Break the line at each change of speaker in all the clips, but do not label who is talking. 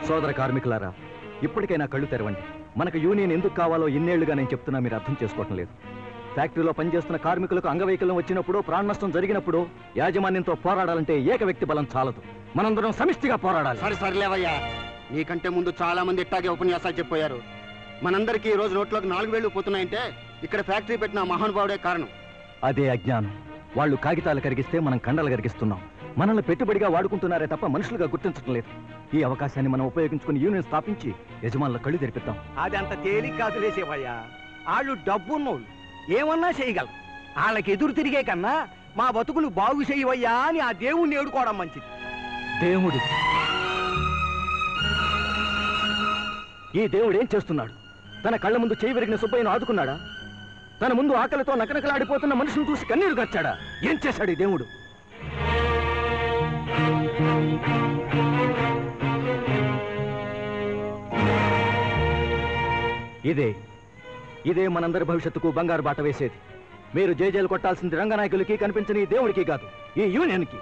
సోదర కార్మికులారా, ఇప్పటికైనా కళ్ళు తెరవండి. మనకు యూనియన్ ఎందుకు కావాలో ఇన్నేళ్లుగా నేను చెప్తున్నా, మీరు అర్థం చేసుకోవటం లేదు. ఫ్యాక్టరీలో పనిచేస్తున్న కార్మికులకు అంగవైకల్యం వచ్చినప్పుడు, ప్రాణ నష్టం జరిగినప్పుడు యాజమాన్యంతో పోరాడాలంటే ఏక వ్యక్తి బలం చాలదు. మనందరం సమిష్టిగా పోరాడాలి.
సరిలేవయ్యా, నీకంటే ముందు చాలా మంది ఇట్టాగే ఉపన్యాసాలు చెప్పారు. మనందరికీ ఈ రోజు నోట్లోకి 4 వేళ్లు పోతున్నాయంటే ఇక్కడ ఫ్యాక్టరీ పెట్టిన మహానుభావుడే కారణం.
అదే అజ్ఞానం. వాళ్ళు కాగితాలు కరిగిస్తే మనం కండలు కరిగిస్తున్నాం. మనల్ని పెట్టుబడిగా వాడుకుంటున్నారే తప్ప మనుషులుగా గుర్తించడం లేదు. ఈ అవకాశాన్ని మనం ఉపయోగించుకుని యూనియన్ స్థాపించి యజమానుల కళ్ళు తెరిపిద్దాం.
అది అంత తేలిక కాదు లేసేవయ్యా. వాళ్ళు డబ్బున్నోళ్ళు, ఏమన్నా చేయగలరు. వాళ్ళకి ఎదురు తిరిగే కన్నా మా బతుకులు బాగు చేయవయ్యా అని ఆ దేవుణ్ణి ఏడుకోవడం మంచిది.
దేవుడు? ఈ దేవుడు ఏం చేస్తున్నాడు? తన కళ్ళ ముందు చేయి విరిగిన సుబ్బయ్యను ఆదుకున్నాడా? తన ముందు ఆకలితో నకనకలాడిపోతున్న మనుషులు చూసి కన్నీరు గచ్చాడా? ఏం చేశాడు ఈ దేవుడు? ఇదే మనందరి భవిష్యత్తుకు బంగారు బాట వేసేది. మీరు జేజేలు కొట్టాల్సింది రంగనాయకులకి, కనిపించని దేవుడికి కాదు, ఈ యూనియన్కి.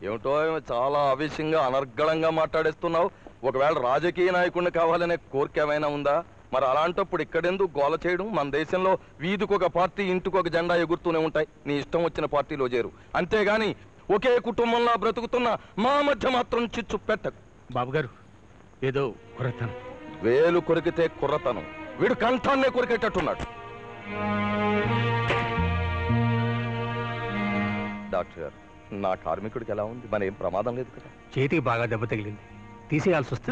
ఏమిటో చాలా ఆవేశంగా అనర్గళంగా మాట్లాడేస్తున్నావు. ఒకవేళ రాజకీయ నాయకుడిని కావాలనే కోరిక ఏమైనా ఉందా? మరి అలాంటప్పుడు ఇక్కడెందుకు గోల చేయడం? మన దేశంలో వీధికొక పార్టీ, ఇంటికొక జెండా ఎగురుతూనే ఉంటాయి. నీ ఇష్టం వచ్చిన పార్టీలో చేరు, అంతేగాని ఒకే కుటుంబంలో బ్రతుకుతున్న మా మధ్య మాత్రం చిచ్చు పెట్టకు.
బాబుగారు, ఏదో కుర్రతనం.
వేలు కొరికితే కుర్రతనం, వీడు కంఠాన్నే కొరికేటట్టున్నాడు. డాక్టర్ గారు, నా కార్మికుడికి ఎలా ఉంది? మన ఏం ప్రమాదం లేదు కదా?
చేతికి బాగా దెబ్బ తగిలింది, తీసేయాల్సి వస్తే.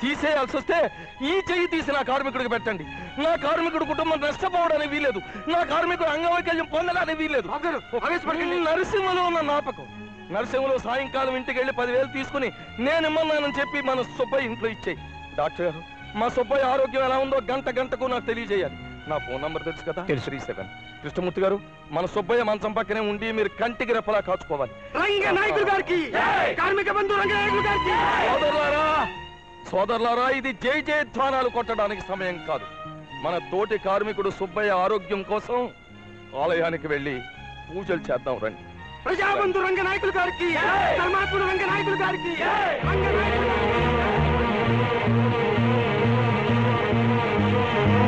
తీసేయాల్సి వస్తే ఈ చెయ్యి తీసి నా కార్మికుడికి పెట్టండి. నా కార్మికుడు కుటుంబం నష్టపోవడానికి వీలేదు, నా కార్మికుడు అంగవైకల్యం పొందడానికి వీలేదు. నరసింహలో ఉన్న నాపకం. నరసింహలో సాయంకాలం ఇంటికి వెళ్ళి 10,000 తీసుకుని నేనిమ్మన్నానని చెప్పి మన సుబ్బయ్య ఇంట్లో ఇచ్చేయి. డాక్టర్ గారు, మా సుబ్బయ్య ఆరోగ్యం ఎలా ఉందో గంటకు నాకు తెలియజేయాలి. నా ఫోన్ నంబర్ తెలుసు కదా? 37. కృష్ణమూర్తి గారు, మన సుబ్బయ్య మంచం పక్కనే ఉండి మీరు కంటికి రెప్పలా కాచుకోవాలి. సోదరులారా, ఇది జై జయధ్వానాలు కొట్టడానికి సమయం కాదు. మన తోటి కార్మికుడు సుబ్బయ్య ఆరోగ్యం కోసం ఆలయానికి వెళ్ళి పూజలు చేద్దాం రండి.
ప్రజాబంధు రంగనాయకులు గారికి, ధర్మాత్ముడు రంగనాయకులు గారికి.